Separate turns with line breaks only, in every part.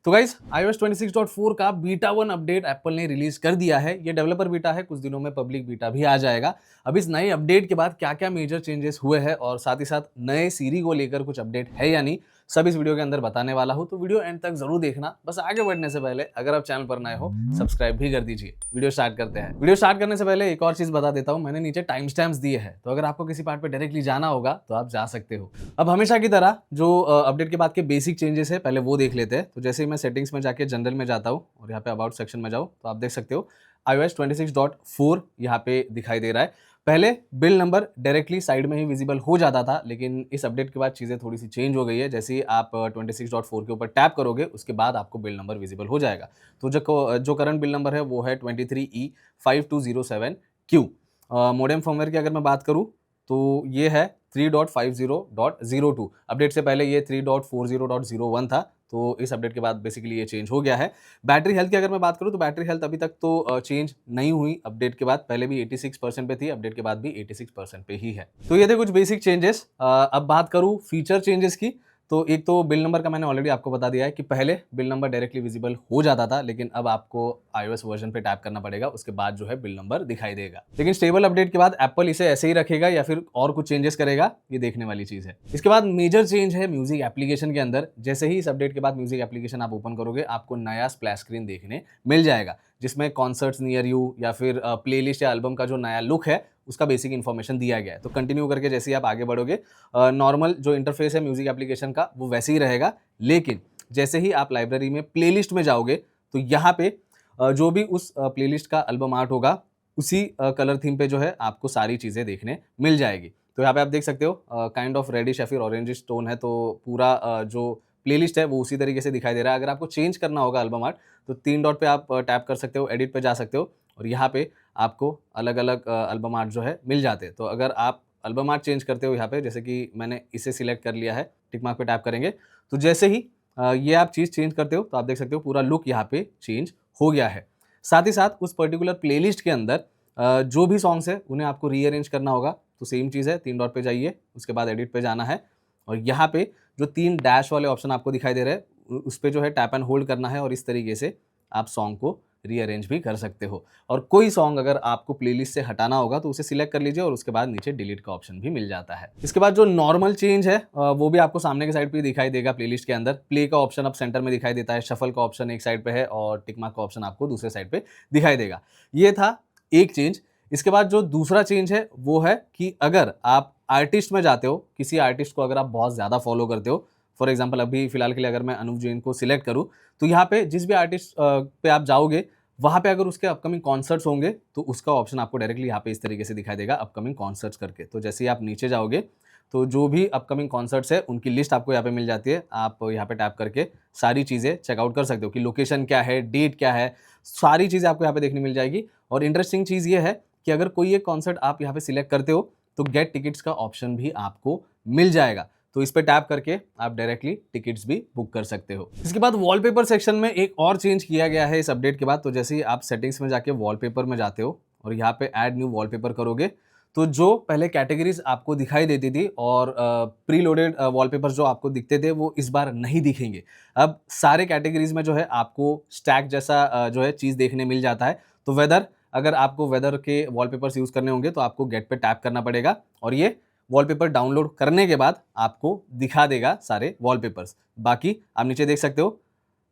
तो guys iOS 26.4 का beta 1 update Apple ने रिलीज कर दिया है। ये डेवलपर बीटा है, कुछ दिनों में पब्लिक बीटा भी आ जाएगा। अब इस नए अपडेट के बाद क्या-क्या मेजर चेंजेस हुए हैं और साथ ही साथ नए सीरी को लेकर कुछ अपडेट है या नहीं, सब इस वीडियो के अंदर बताने वाला हूं। तो वीडियो एंड तक जरूर देखना। बस आगे बढ़ने से पहले अगर आप चैनल पर नए हो, सब्सक्राइब भी कर दीजिए। वीडियो स्टार्ट करते हैं। वीडियो स्टार्ट करने से पहले एक और चीज बता देता हूं, मैंने नीचे टाइम स्टैम्प्स दिए हैं, तो अगर आपको किसी पार्ट पे डायरेक्टली जाना होगा तो आप जा सकते हो। अब हमेशा की तरह जो अपडेट के बाद के बेसिक चेंजेस है पहले वो देख लेते हैं। तो जैसे ही मैं सेटिंग्स में जाके जनरल में जाता हूँ और यहाँ पे अबाउट सेक्शन में जाऊँ तो आप देख सकते हो iOS 26.4 यहाँ पे दिखाई दे रहा है। पहले बिल नंबर डायरेक्टली साइड में ही विजिबल हो जाता था, लेकिन इस अपडेट के बाद चीज़ें थोड़ी सी चेंज हो गई है। जैसे ही आप 26.4 के ऊपर टैप करोगे उसके बाद आपको बिल नंबर विजिबल हो जाएगा। तो जो करंट बिल नंबर है वो है 23E5207Q। मोडेम फर्मवेयर की अगर मैं बात करूँ तो ये है 3.50.02। अपडेट से पहले ये 3.40.01 था, तो इस अपडेट के बाद बेसिकली ये चेंज हो गया है। बैटरी हेल्थ की अगर मैं बात करूँ तो बैटरी हेल्थ अभी तक तो चेंज नहीं हुई अपडेट के बाद। पहले भी 86% पे थी, अपडेट के बाद भी 86% पे ही है। तो ये थे कुछ बेसिक चेंजेस। अब बात करूँ फीचर चेंजेस की, तो एक तो बिल नंबर का मैंने ऑलरेडी आपको बता दिया है कि पहले बिल नंबर डायरेक्टली विजिबल हो जाता था, लेकिन अब आपको iOS वर्जन पे टैप करना पड़ेगा, उसके बाद जो है बिल नंबर दिखाई देगा। लेकिन स्टेबल अपडेट के बाद एप्पल इसे ऐसे ही रखेगा या फिर और कुछ चेंजेस करेगा, ये देखने वाली चीज है। इसके बाद मेजर चेंज है म्यूजिक एप्लीकेशन के अंदर। जैसे ही इस अपडेट के बाद म्यूजिक एप्लीकेशन आप ओपन करोगे, आपको नया स्प्लैश स्क्रीन देखने मिल जाएगा, जिसमें कॉन्सर्ट्स नियर यू या फिर प्लेलिस्ट या एल्बम का जो नया लुक है उसका बेसिक इन्फॉर्मेशन दिया गया है। तो कंटिन्यू करके जैसे ही आप आगे बढ़ोगे, नॉर्मल जो इंटरफेस है म्यूजिक एप्लीकेशन का वो वैसे ही रहेगा, लेकिन जैसे ही आप लाइब्रेरी में प्लेलिस्ट में जाओगे तो यहाँ पे जो भी उस प्लेलिस्ट का एल्बम आर्ट होगा उसी कलर थीम पे जो है आपको सारी चीज़ें देखने मिल जाएगी। तो यहाँ पे आप देख सकते हो काइंड ऑफ रेडिश या फिर ऑरेंजिश टोन है, तो पूरा जो प्लेलिस्ट है वो उसी तरीके से दिखाई दे रहा है। अगर आपको चेंज करना होगा एल्बम आर्ट तो 3 डॉट पे आप टैप कर सकते हो, एडिट पे जा सकते हो और यहाँ पे आपको अलग-अलग एल्बम आर्ट जो है मिल जाते हैं। तो अगर आप एल्बम आर्ट चेंज करते हो यहाँ पे, जैसे कि मैंने इसे सिलेक्ट कर लिया है, टिक मार्क पे टैप करेंगे तो जैसे ही ये आप चीज़ चेंज करते हो तो आप देख सकते हो पूरा लुक यहाँ पे चेंज हो गया है। साथ ही साथ उस पर्टिकुलर प्लेलिस्ट के अंदर जो भी सॉन्ग्स है उन्हें आपको रीअरेंज करना होगा, तो सेम चीज़ है, 3 डॉट पे जाइए, उसके बाद एडिट पे जाना है और यहाँ पे जो 3 डैश वाले ऑप्शन आपको दिखाई दे रहे हैं उस पे जो है टैप एंड होल्ड करना है और इस तरीके से आप सॉन्ग को रीअरेंज भी कर सकते हो। और कोई सॉन्ग अगर आपको प्लेलिस्ट से हटाना होगा तो उसे सिलेक्ट कर लीजिए और उसके बाद नीचे डिलीट का ऑप्शन भी मिल जाता है। इसके बाद जो नॉर्मल चेंज है वो भी आपको सामने के साइड पे दिखाई देगा। प्लेलिस्ट के अंदर प्ले का ऑप्शन अब सेंटर में दिखाई देता है, शफल का ऑप्शन एक साइड पे है और टिक मार्क का ऑप्शन आपको दूसरे साइड पे दिखाई देगा। ये था एक चेंज। इसके बाद जो दूसरा चेंज है वो है कि अगर आप आर्टिस्ट में जाते हो, किसी आर्टिस्ट को अगर आप बहुत ज़्यादा फॉलो करते हो, फॉर एग्जाम्पल अभी फिलहाल के लिए अगर मैं अनूप जैन को सिलेक्ट करूँ तो यहाँ पे जिस भी आर्टिस्ट पे आप जाओगे वहाँ पे अगर उसके अपकमिंग कॉन्सर्ट्स होंगे तो उसका ऑप्शन आपको डायरेक्टली यहाँ पे इस तरीके से दिखाई देगा, अपकमिंग कॉन्सर्ट्स करके। तो जैसे ही आप नीचे जाओगे तो जो भी अपकमिंग कॉन्सर्ट्स है उनकी लिस्ट आपको यहाँ पे मिल जाती है। आप यहाँ पे टैप करके सारी चीज़ें चेकआउट कर सकते हो कि लोकेशन क्या है, डेट क्या है, सारी चीज़ें आपको यहाँ पे देखने मिल जाएगी। और इंटरेस्टिंग चीज़ ये है कि अगर कोई एक कॉन्सर्ट आप यहाँ पे सिलेक्ट करते हो तो गेट टिकट्स का ऑप्शन भी आपको मिल जाएगा। तो इस पे टैप करके आप डायरेक्टली टिकट्स भी बुक कर सकते हो। इसके बाद वॉलपेपर सेक्शन में एक और चेंज किया गया है इस अपडेट के बाद। तो जैसे ही आप सेटिंग्स में जाके वॉलपेपर में जाते हो और यहाँ पे ऐड न्यू वॉलपेपर करोगे तो जो पहले कैटेगरीज आपको दिखाई देती थी और प्री लोडेड वॉलपेपर जो आपको दिखते थे वो इस बार नहीं दिखेंगे। अब सारे कैटेगरीज में जो है आपको स्टैक जैसा जो है चीज़ देखने मिल जाता है। तो वेदर, अगर आपको वेदर के वॉलपेपर्स यूज़ करने होंगे तो आपको गेट पे टैप करना पड़ेगा और ये वॉलपेपर डाउनलोड करने के बाद आपको दिखा देगा सारे वॉलपेपर्स। बाकी आप नीचे देख सकते हो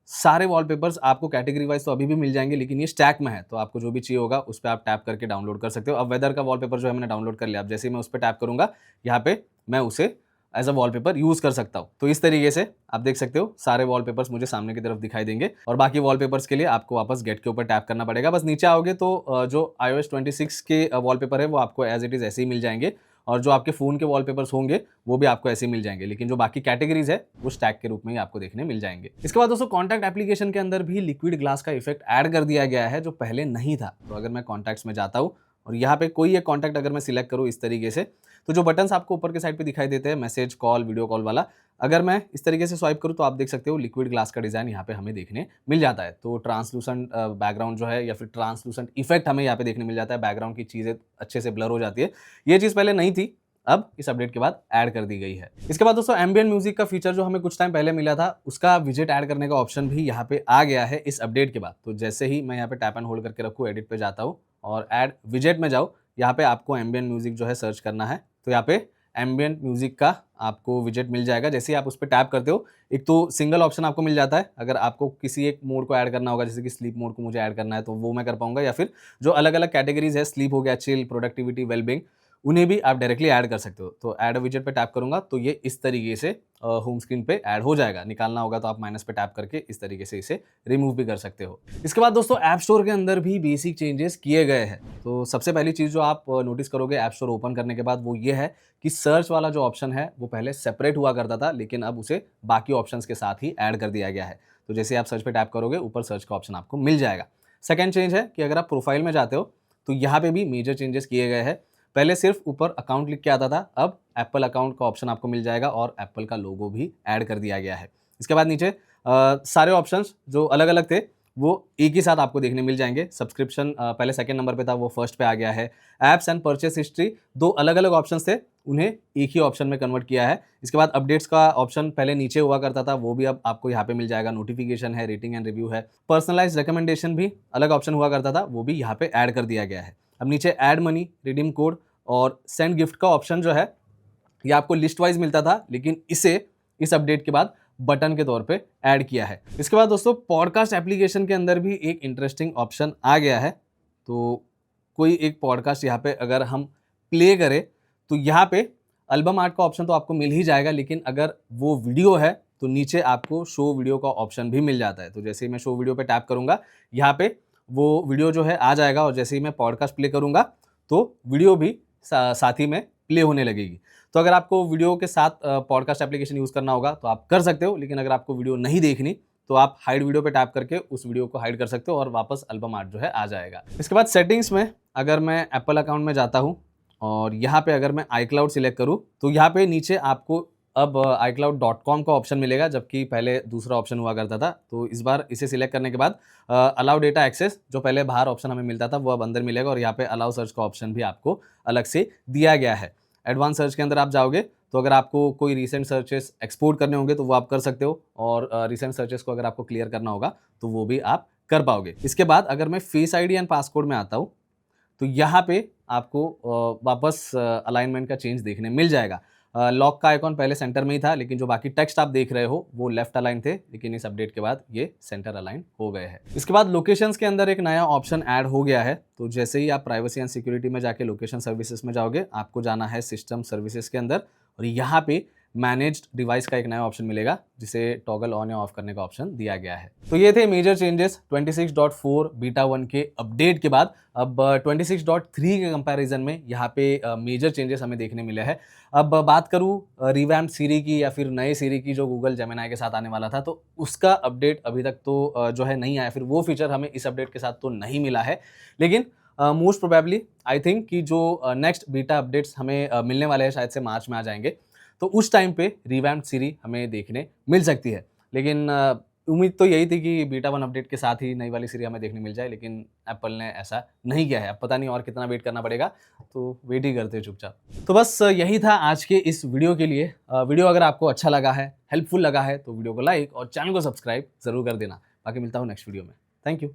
सारे वॉलपेपर्स आपको कैटेगरी वाइज तो अभी भी मिल जाएंगे, लेकिन ये स्टैक में है तो आपको जो भी चाहिए होगा उस पर आप टैप करके डाउनलोड कर सकते हो। अब वेदर का वॉलपेपर जो है मैंने डाउनलोड कर लिया, अब जैसे ही मैं उस पर टैप करूंगा यहाँ पे मैं उसे एज अ वॉलपेपर यूज कर सकता हूँ। तो इस तरीके से आप देख सकते हो सारे वॉलपेपर्स मुझे सामने की तरफ दिखाई देंगे और बाकी वॉलपेपर्स के लिए आपको वापस गेट के ऊपर टैप करना पड़ेगा। बस नीचे आओगे तो जो iOS 26 के वॉलपेपर है वो आपको एज इट इज ऐसे ही मिल जाएंगे और जो आपके फोन के वॉलपेपर्स होंगे वो भी आपको ऐसे ही मिल जाएंगे, लेकिन जो बाकी कैटेगरीज है वो स्टैक के रूप में ही आपको देखने मिल जाएंगे। इसके बाद दोस्तों कॉन्टैक्ट एप्लीकेशन के अंदर भी लिक्विड ग्लास का इफेक्ट ऐड कर दिया गया है जो पहले नहीं था। तो अगर मैं कॉन्टैक्ट्स में जाता हूँ और यहाँ पे कोई एक कॉन्टैक्ट अगर मैं सिलेक्ट करूँ इस तरीके से, तो जो बटन्स आपको ऊपर के साइड पे दिखाई देते हैं मैसेज, कॉल, वीडियो कॉल वाला, अगर मैं इस तरीके से स्वाइप करूँ तो आप देख सकते हो लिक्विड ग्लास का डिजाइन यहाँ पे हमें देखने मिल जाता है। तो ट्रांसलूसेंट बैकग्राउंड जो है या फिर ट्रांसलूसेंट इफेक्ट हमें यहाँ पे देखने मिल जाता है, बैकग्राउंड की चीज़ें अच्छे से ब्लर हो जाती है। ये चीज़ पहले नहीं थी, अब इस अपडेट के बाद ऐड कर दी गई है। इसके बाद दोस्तों एम्बिएंट म्यूजिक का फीचर जो हमें कुछ टाइम पहले मिला था, उसका विजेट ऐड करने का ऑप्शन भी यहाँ पे आ गया है इस अपडेट के बाद। तो जैसे ही मैं यहाँ पे टैप एंड होल्ड करके रखूँ, एडिट पे जाता हूँ और ऐड विजेट में जाऊँ, यहाँ पे आपको एम्बिएंट म्यूजिक जो है सर्च करना है। तो यहाँ पे एम्बिएंट म्यूजिक का आपको विजेट मिल जाएगा। जैसे ही आप उस पर टैप करते हो, एक तो सिंगल ऑप्शन आपको मिल जाता है। अगर आपको किसी एक मोड को ऐड करना होगा, जैसे कि स्लीप मोड को मुझे ऐड करना है, तो वो मैं कर पाऊंगा, या फिर जो अलग अलग कैटेगरीज है, स्लीप हो गया, चिल, प्रोडक्टिविटी, वेलबींग, उन्हें भी आप डायरेक्टली ऐड कर सकते हो। तो ऐड विजेट पे टैप करूंगा तो ये इस तरीके से होम स्क्रीन पे ऐड हो जाएगा। निकालना होगा तो आप माइनस पे टैप करके इस तरीके से इसे रिमूव भी कर सकते हो। इसके बाद दोस्तों ऐप स्टोर के अंदर भी बेसिक चेंजेस किए गए हैं। तो सबसे पहली चीज जो आप नोटिस करोगे ऐप स्टोर ओपन करने के बाद, वो ये है कि सर्च वाला जो ऑप्शन है वो पहले सेपरेट हुआ करता था, लेकिन अब उसे बाकी ऑप्शंस के साथ ही ऐड कर दिया गया है। तो जैसे आप सर्च पे टैप करोगे, ऊपर सर्च का ऑप्शन आपको मिल जाएगा। सेकेंड चेंज है कि अगर आप प्रोफाइल में जाते हो तो यहाँ पे भी मेजर चेंजेस किए गए हैं। पहले सिर्फ ऊपर अकाउंट लिख के आता था, अब एप्पल अकाउंट का ऑप्शन आपको मिल जाएगा और एप्पल का लोगो भी ऐड कर दिया गया है। इसके बाद नीचे सारे ऑप्शंस जो अलग अलग थे वो एक ही साथ आपको देखने मिल जाएंगे। सब्सक्रिप्शन पहले सेकंड नंबर पे था, वो फर्स्ट पे आ गया है। एप्स एंड परचेस हिस्ट्री, दो अलग अलग ऑप्शंस थे, उन्हें एक ही ऑप्शन में कन्वर्ट किया है। इसके बाद अपडेट्स का ऑप्शन पहले नीचे हुआ करता था, वो भी अब आपको यहाँ पे मिल जाएगा। नोटिफिकेशन है, रेटिंग एंड रिव्यू है, पर्सनलाइज्ड रिकमेंडेशन भी अलग ऑप्शन हुआ करता था, वो भी यहाँ पे ऐड कर दिया गया है। अब नीचे ऐड मनी, रिडीम कोड और सेंड गिफ्ट का ऑप्शन जो है ये आपको लिस्ट वाइज मिलता था, लेकिन इसे इस अपडेट के बाद बटन के तौर पे ऐड किया है। इसके बाद दोस्तों पॉडकास्ट एप्लीकेशन के अंदर भी एक इंटरेस्टिंग ऑप्शन आ गया है। तो कोई एक पॉडकास्ट यहाँ पे अगर हम प्ले करें तो यहाँ पे एल्बम आर्ट का ऑप्शन तो आपको मिल ही जाएगा, लेकिन अगर वो वीडियो है तो नीचे आपको शो वीडियो का ऑप्शन भी मिल जाता है। तो जैसे ही मैं शो वीडियो पे टैप करूंगा, यहाँ पे वो वीडियो जो है आ जाएगा और जैसे ही मैं पॉडकास्ट प्ले करूंगा तो वीडियो भी साथ ही में प्ले होने लगेगी। तो अगर आपको वीडियो के साथ पॉडकास्ट एप्लीकेशन यूज़ करना होगा तो आप कर सकते हो, लेकिन अगर आपको वीडियो नहीं देखनी तो आप हाइड वीडियो पे टैप करके उस वीडियो को हाइड कर सकते हो और वापस एल्बम आर्ट जो है आ जाएगा। इसके बाद सेटिंग्स में अगर मैं एप्पल अकाउंट में जाता हूँ और यहाँ पे अगर मैं iCloud सिलेक्ट करूँ तो यहाँ पे नीचे आपको अब iCloud.com का ऑप्शन मिलेगा, जबकि पहले दूसरा ऑप्शन हुआ करता था। तो इस बार इसे सिलेक्ट करने के बाद अलाउ डेटा एक्सेस, जो पहले बाहर ऑप्शन हमें मिलता था वो अब अंदर मिलेगा और यहाँ पे अलाउ सर्च का ऑप्शन भी आपको अलग से दिया गया है। एडवांस सर्च के अंदर आप जाओगे तो अगर आपको कोई रीसेंट सर्चेस एक्सपोर्ट करने होंगे तो वो आप कर सकते हो, और रीसेंट सर्चेस को अगर आपको क्लियर करना होगा तो वो भी आप कर पाओगे। इसके बाद अगर मैं फेस आईडी एंड पासकोड में आता हूँ तो यहाँ पे आपको वापस अलाइनमेंट का चेंज देखने मिल जाएगा। लॉक का आइकॉन पहले सेंटर में ही था, लेकिन जो बाकी टेक्स्ट आप देख रहे हो वो लेफ्ट अलाइन थे, लेकिन इस अपडेट के बाद ये सेंटर अलाइन हो गए हैं। इसके बाद लोकेशंस के अंदर एक नया ऑप्शन ऐड हो गया है। तो जैसे ही आप प्राइवेसी एंड सिक्योरिटी में जाके लोकेशन सर्विसेज में जाओगे, आपको जाना है सिस्टम सर्विसेज के अंदर और यहाँ पे मैनेज्ड डिवाइस का एक नया ऑप्शन मिलेगा, जिसे टॉगल ऑन या ऑफ करने का ऑप्शन दिया गया है। तो ये थे मेजर चेंजेस 26.4 बीटा 1 के अपडेट के बाद। अब 26.3 के कंपैरिजन में यहाँ पे मेजर चेंजेस हमें देखने मिले हैं। अब बात करूँ रिवैम्प्ड सीरी की या फिर नए सीरी की जो गूगल जेमिनी के साथ आने वाला था, तो उसका अपडेट अभी तक तो जो है नहीं आया, फिर वो फीचर हमें इस अपडेट के साथ तो नहीं मिला है। लेकिन मोस्ट प्रोबेबली आई थिंक कि जो नेक्स्ट बीटा अपडेट्स हमें मिलने वाले हैं, शायद से मार्च में आ जाएंगे, तो उस टाइम पे रिवैम्प्ड सीरी हमें देखने मिल सकती है। लेकिन उम्मीद तो यही थी कि बीटा 1 अपडेट के साथ ही नई वाली सीरी हमें देखने मिल जाए, लेकिन एप्पल ने ऐसा नहीं किया है। अब पता नहीं और कितना वेट करना पड़ेगा, तो वेट ही करते हैं चुपचाप। तो बस यही था आज के इस वीडियो के लिए। वीडियो अगर आपको अच्छा लगा है, हेल्पफुल लगा है, तो वीडियो को लाइक और चैनल को सब्सक्राइब जरूर कर देना। बाकी मिलता हूँ नेक्स्ट वीडियो में। Thank you.